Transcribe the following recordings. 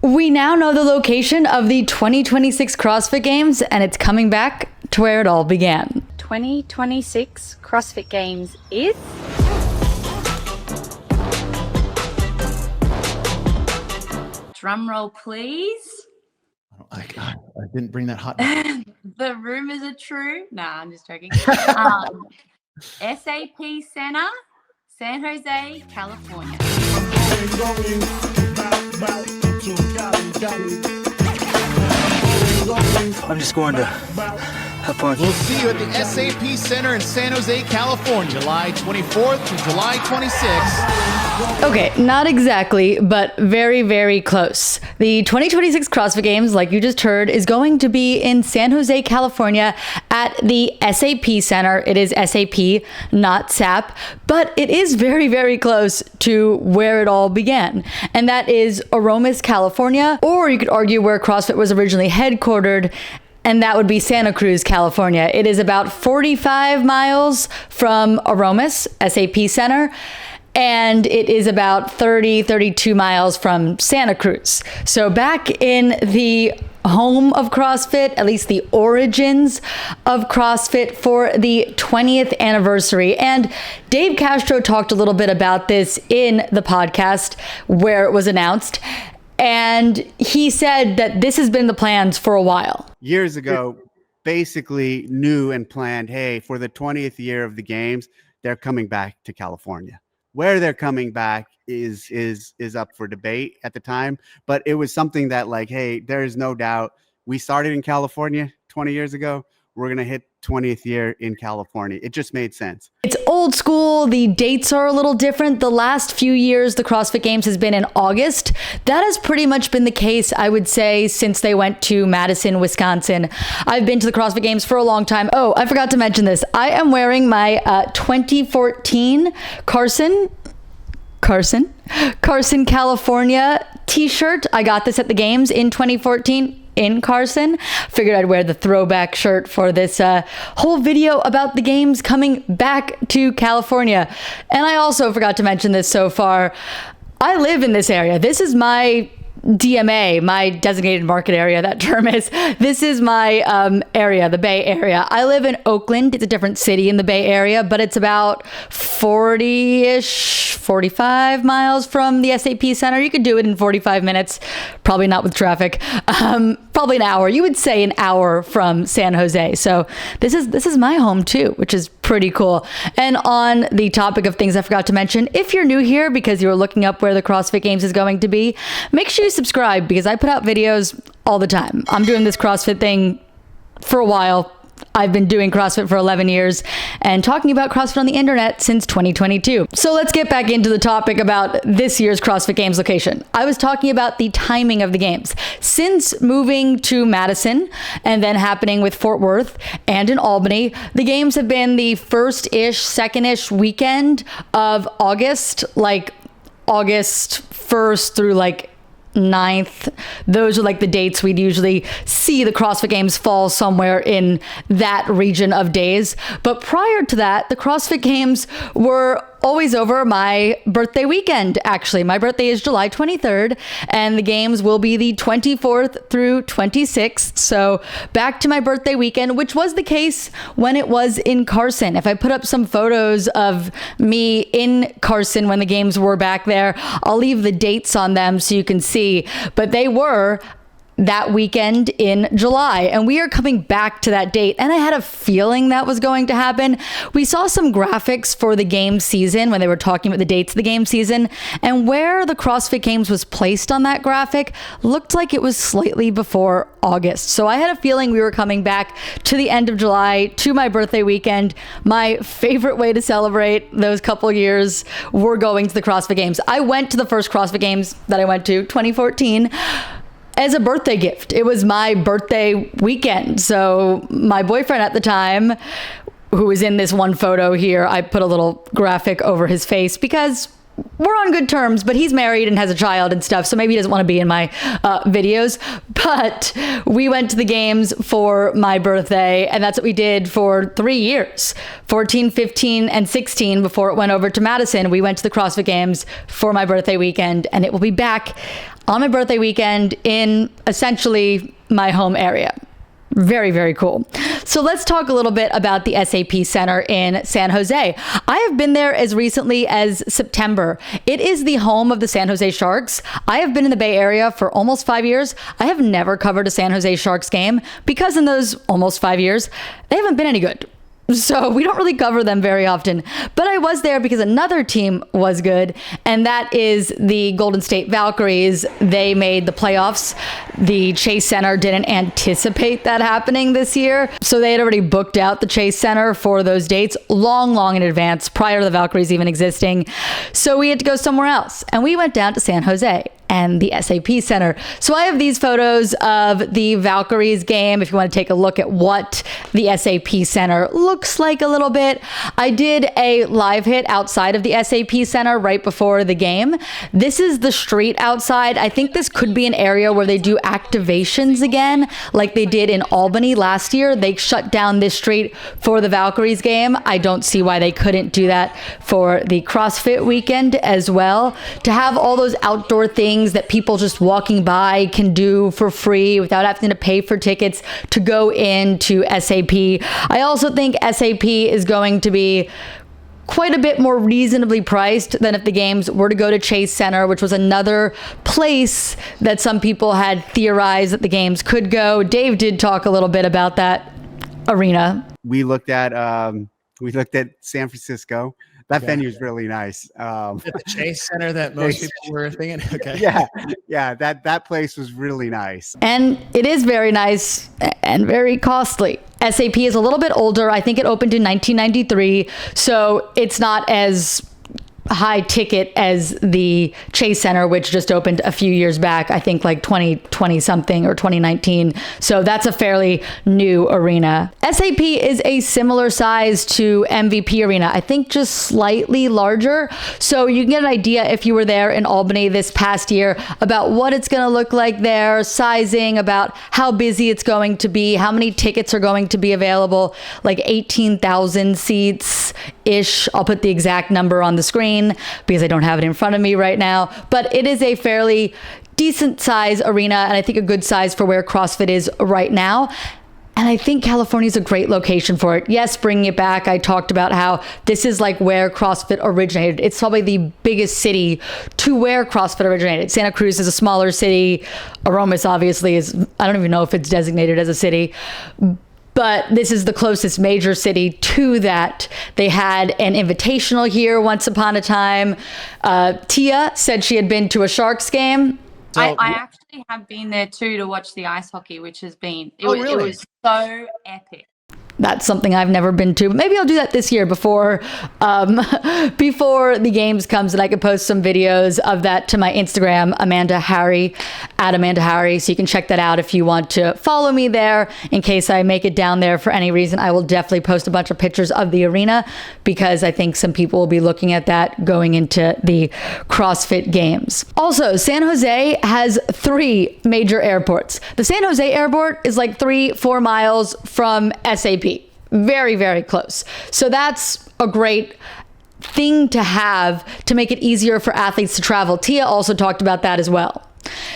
We now know the location of the 2026 CrossFit Games, and it's coming back to where it all began. 2026 CrossFit Games is... Drum roll, please. I didn't bring that hot. The rumors are true. Nah, I'm just joking. SAP Center, San Jose, California. I'm just going to have fun. We'll see you at the SAP Center in San Jose, California, July 24th to July 26th. Okay, not exactly, but very, very close. The 2026 CrossFit Games, like you just heard, is going to be in San Jose, California at the SAP Center. It is SAP, not SAP, but it is very, very close to where it all began. And that is Aromas, California, or you could argue where CrossFit was originally headquartered, and that would be Santa Cruz, California. It is about 45 miles from Aromas, SAP Center, and it is about 32 miles from Santa Cruz. So back in the home of CrossFit, at least the origins of CrossFit, for the 20th anniversary. And Dave Castro talked a little bit about this in the podcast where it was announced. And he said that this has been the plans for a while. Years ago, basically knew and planned, hey, for the 20th year of the games, they're coming back to California. Where they're coming back is up for debate at the time, but it was something that, like, hey, there is no doubt we started in California 20 years ago. We're going to hit 20th year in California. It just made sense. It's old school. The dates are a little different. The last few years, the CrossFit Games has been in August. That has pretty much been the case, I would say, since they went to Madison, Wisconsin. I've been to the CrossFit Games for a long time. Oh, I forgot to mention this. I am wearing my 2014 Carson, California t-shirt. I got this at the games in 2014 in Carson. Figured I'd wear the throwback shirt for this whole video about the games coming back to California. And I also forgot to mention this so far. I live in this area. This is my DMA, my designated market area, that term is. This is my area, the Bay Area. I live in Oakland. It's a different city in the Bay Area, but it's about 40-ish, 45 miles from the SAP Center. You could do it in 45 minutes, probably not with traffic. Probably an hour. You would say an hour from San Jose. So this is my home too, which is pretty cool. And on the topic of things I forgot to mention, if you're new here because you were looking up where the CrossFit Games is going to be, make sure you subscribe because I put out videos all the time. I'm doing this CrossFit thing for a while. I've been doing CrossFit for 11 years and talking about CrossFit on the internet since 2022. So let's get back into the topic about this year's CrossFit Games location. I was talking about the timing of the games. Since moving to Madison and then happening with Fort Worth and in Albany, the games have been the first-ish, second-ish weekend of August, like August 1st through like 9th. Those are like the dates we'd usually see the CrossFit Games fall somewhere in that region of days. But prior to that, the CrossFit Games were always over my birthday weekend, actually. My birthday is July 23rd, and the games will be the 24th through 26th. So back to my birthday weekend, which was the case when it was in Carson. If I put up some photos of me in Carson when the games were back there, I'll leave the dates on them so you can see. But they were that weekend in July, and we are coming back to that date, and I had a feeling that was going to happen. We saw some graphics for the game season when they were talking about the dates of the game season, and where the CrossFit Games was placed on that graphic looked like it was slightly before August. So I had a feeling we were coming back to the end of July, to my birthday weekend. My favorite way to celebrate those couple years were going to the CrossFit Games. I went to the first CrossFit Games that I went to, 2014, as a birthday gift. It was my birthday weekend. So my boyfriend at the time, who was in this one photo here, I put a little graphic over his face because we're on good terms, but he's married and has a child and stuff, so maybe he doesn't want to be in my videos. But we went to the games for my birthday, and that's what we did for 3 years, 14, 15, and 16, before it went over to Madison. We went to the CrossFit Games for my birthday weekend, and it will be back on my birthday weekend in essentially my home area. Very, very cool. So let's talk a little bit about the SAP Center in San Jose. I have been there as recently as September. It is the home of the San Jose Sharks. I have been in the Bay Area for almost 5 years. I have never covered a San Jose Sharks game because in those almost 5 years, they haven't been any good. So we don't really cover them very often, but I was there because another team was good, and that is the Golden State Valkyries. They made the playoffs. The Chase Center didn't anticipate that happening this year, so they had already booked out the Chase Center for those dates long in advance, prior to the Valkyries even existing. So we had to go somewhere else, and we went down to San Jose and the SAP Center. So I have these photos of the Valkyries game if you want to take a look at what the SAP Center looks like a little bit. I did a live hit outside of the SAP Center right before the game. This is the street outside. I think this could be an area where they do activations again, like they did in Albany last year. They shut down this street for the Valkyries game. I don't see why they couldn't do that for the CrossFit weekend as well. To have all those outdoor things that people just walking by can do for free without having to pay for tickets to go into SAP. I also think SAP is going to be quite a bit more reasonably priced than if the games were to go to Chase Center, which was another place that some people had theorized that the games could go. Dave did talk a little bit about that arena. We looked at San Francisco. That venue is really nice. At the Chase Center that most people were thinking. Okay. Yeah. That place was really nice. And it is very nice and very costly. SAP is a little bit older. I think it opened in 1993, so it's not as high ticket as the Chase Center, which just opened a few years back, I think like 2020 something or 2019. So that's a fairly new arena. SAP is a similar size to MVP Arena, I think just slightly larger. So you can get an idea if you were there in Albany this past year about what it's going to look like there, sizing, about how busy it's going to be, how many tickets are going to be available, like 18,000 seats ish. I'll put the exact number on the screen because I don't have it in front of me right now, but it is a fairly decent size arena, and I think a good size for where CrossFit is right now. And I think California is a great location for it. Yes, bringing it back, I talked about how this is like where CrossFit originated. It's probably the biggest city to where CrossFit originated. Santa Cruz is a smaller city. Aromas obviously is, I don't even know if it's designated as a city, but this is the closest major city to that. They had an invitational here once upon a time. Tia said she had been to a Sharks game. I actually have been there too to watch the ice hockey, which has been, it was so epic. That's something I've never been to. Maybe I'll do that this year before the games comes, and I can post some videos of that to my Instagram, Amanda Harry, @AmandaHarry. So you can check that out if you want to follow me there. In case I make it down there for any reason, I will definitely post a bunch of pictures of the arena because I think some people will be looking at that going into the CrossFit Games. Also, San Jose has 3 major airports. The San Jose airport is like 3-4 miles from SAP. Very, very close. So that's a great thing to have to make it easier for athletes to travel. Tia also talked about that as well.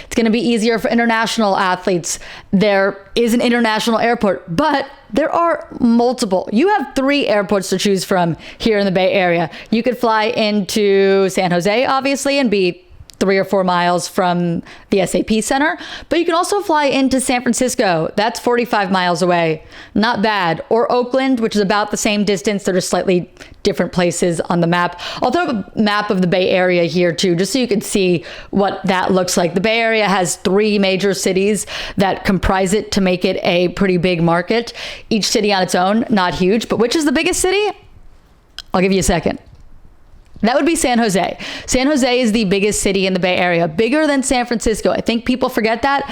It's going to be easier for international athletes. There is an international airport, but there are multiple. You have 3 airports to choose from here in the Bay Area. You could fly into San Jose, obviously, and be 3 or 4 miles from the SAP Center, but you can also fly into San Francisco. That's 45 miles away. Not bad. Or Oakland, which is about the same distance. They're just slightly different places on the map. I'll throw a map of the Bay Area here too, just so you can see what that looks like. The Bay Area has 3 major cities that comprise it to make it a pretty big market. Each city on its own, not huge, but which is the biggest city? I'll give you a second. That would be San Jose. San Jose is the biggest city in the Bay Area, bigger than San Francisco. I think people forget that.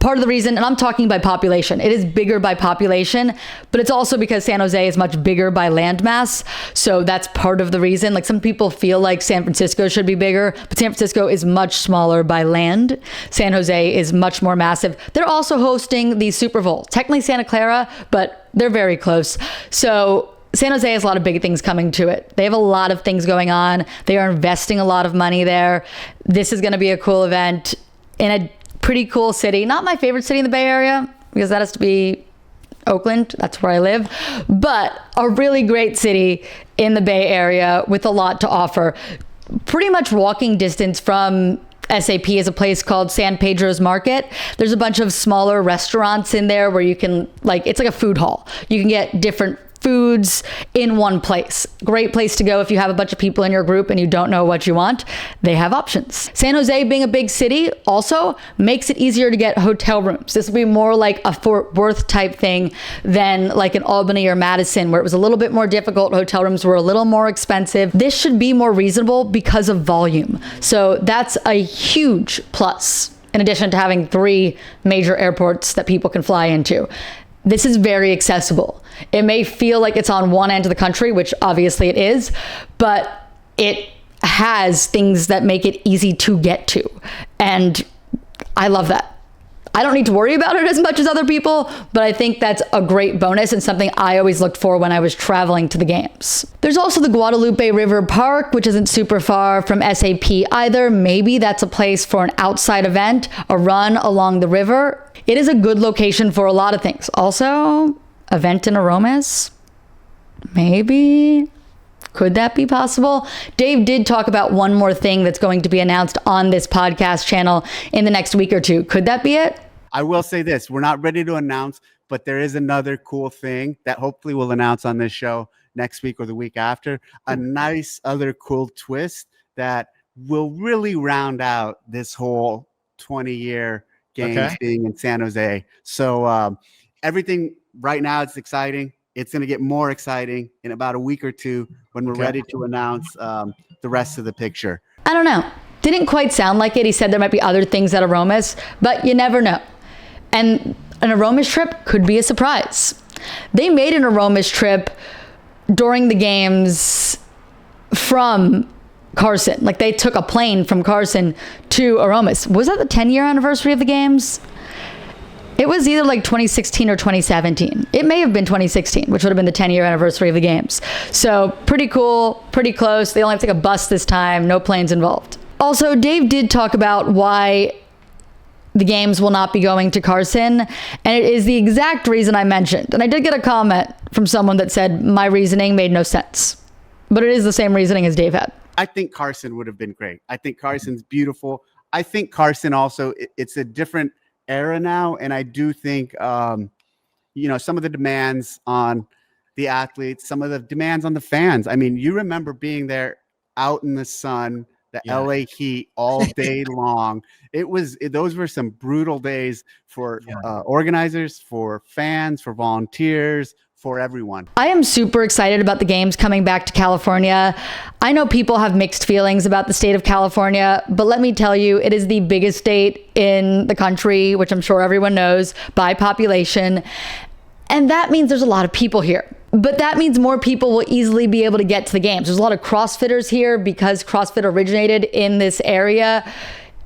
part of the reason, and I'm talking by population, it is bigger by population, but it's also because San Jose is much bigger by landmass. So that's part of the reason. Like some people feel like San Francisco should be bigger, but San Francisco is much smaller by land. San Jose is much more massive. They're also hosting the Super Bowl, technically Santa Clara, but they're very close. So San Jose has a lot of big things coming to it. They have a lot of things going on. They are investing a lot of money there. This is going to be a cool event in a pretty cool city. Not my favorite city in the Bay Area, because that has to be Oakland. That's where I live. But a really great city in the Bay Area with a lot to offer. Pretty much walking distance from SAP is a place called San Pedro's Market. There's a bunch of smaller restaurants in there where you can, like, it's like a food hall. You can get different foods in one place. Great place to go if you have a bunch of people in your group and you don't know what you want. They have options. San Jose being a big city also makes it easier to get hotel rooms. This will be more like a Fort Worth type thing than like an Albany or Madison, where it was a little bit more difficult. Hotel rooms were a little more expensive. This should be more reasonable because of volume. So that's a huge plus, in addition to having 3 major airports that people can fly into. This is very accessible. It may feel like it's on one end of the country, which obviously it is, but it has things that make it easy to get to. And I love that. I don't need to worry about it as much as other people, but I think that's a great bonus and something I always looked for when I was traveling to the games. There's also the Guadalupe River Park, which isn't super far from SAP either. Maybe that's a place for an outside event, a run along the river. It is a good location for a lot of things. Also, event in Aromas? Maybe? Could that be possible? Dave did talk about one more thing that's going to be announced on this podcast channel in the next week or 2. Could that be it? I will say this. We're not ready to announce, but there is another cool thing that hopefully we'll announce on this show next week or the week after. A nice other cool twist that will really round out this whole 20-year games being in San Jose. So everything right now, it's exciting. It's going to get more exciting in about a week or 2 when we're ready to announce the rest of the picture. I don't know. Didn't quite sound like it. He said there might be other things at Aromas, but you never know. And an Aromas trip could be a surprise. They made an Aromas trip during the games from Carson. Like they took a plane from Carson to Aromas. Was that the 10-year anniversary of the games? It was either like 2016 or 2017. It may have been 2016, which would have been the 10-year anniversary of the games. So pretty cool, pretty close. They only have to take a bus this time, no planes involved. Also, Dave did talk about why the games will not be going to Carson, and it is the exact reason I mentioned. And I did get a comment from someone that said my reasoning made no sense, but it is the same reasoning as Dave had. I think Carson would have been great. I think Carson's beautiful. I think Carson also, it's a different era now. And I do think, some of the demands on the athletes, some of the demands on the fans. I mean, you remember being there out in the sun, the LA heat all day long. Those were some brutal days for organizers, for fans, for volunteers, for everyone. I am super excited about the games coming back to California. I know people have mixed feelings about the state of California, but let me tell you, it is the biggest state in the country, which I'm sure everyone knows, by population. And that means there's a lot of people here. But that means more people will easily be able to get to the games. There's a lot of CrossFitters here because CrossFit originated in this area.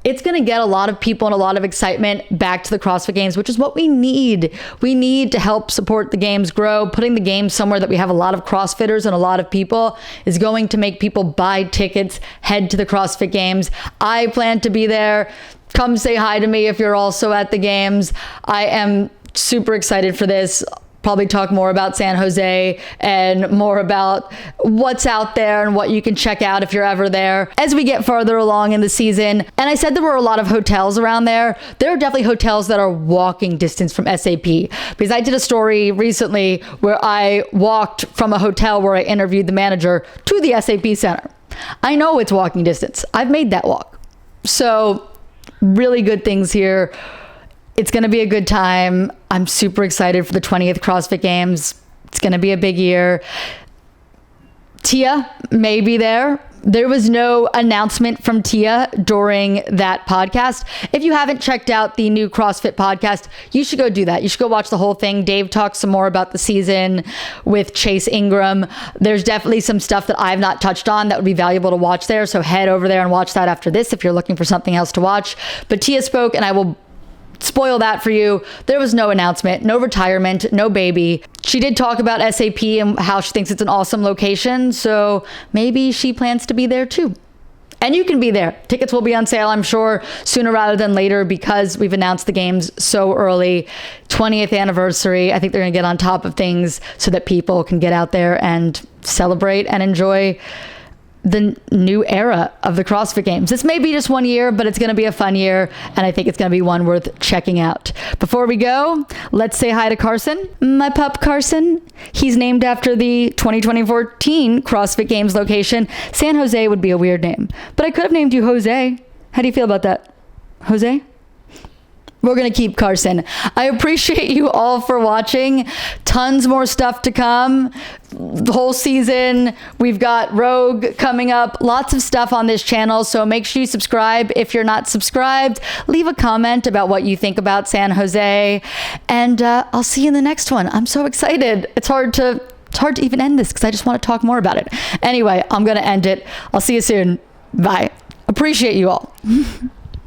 It's going to get a lot of people and a lot of excitement back to the CrossFit Games, which is what we need. We need to help support the games grow. Putting the games somewhere that we have a lot of CrossFitters and a lot of people is going to make people buy tickets, head to the CrossFit Games. I plan to be there. Come say hi to me if you're also at the games. I am super excited for this. Probably talk more about San Jose and more about what's out there and what you can check out if you're ever there as we get further along in the season. And I said there were a lot of hotels around there. There are definitely hotels that are walking distance from SAP, because I did a story recently where I walked from a hotel where I interviewed the manager to the SAP Center. I know it's walking distance. I've made that walk. So really good things here. It's going to be a good time. I'm super excited for the 20th CrossFit Games. It's going to be a big year. Tia may be there. There was no announcement from Tia during that podcast. If you haven't checked out the new CrossFit podcast, you should go do that. You should go watch the whole thing. Dave talks some more about the season with Chase Ingram. There's definitely some stuff that I've not touched on that would be valuable to watch there. So head over there and watch that after this if you're looking for something else to watch. But Tia spoke, and I will spoil that for you. There was no announcement, no retirement, no baby. She did talk about SAP and how she thinks it's an awesome location. So maybe she plans to be there too. And you can be there. Tickets will be on sale, I'm sure, sooner rather than later because we've announced the games so early. 20th anniversary. I think they're going to get on top of things so that people can get out there and celebrate and enjoy the new era of the CrossFit Games. This may be just 1 year, but it's going to be a fun year, and I think it's going to be one worth checking out. Before we go, let's say hi to Carson, my pup Carson. He's named after the 2014 CrossFit Games location. San Jose would be a weird name, but I could have named you Jose. How do you feel about that? Jose? We're going to keep Carson. I appreciate you all for watching. Tons more stuff to come. The whole season. We've got Rogue coming up. Lots of stuff on this channel. So make sure you subscribe. If you're not subscribed, leave a comment about what you think about San Jose. And I'll see you in the next one. I'm so excited. It's hard to even end this because I just want to talk more about it. Anyway, I'm going to end it. I'll see you soon. Bye. Appreciate you all.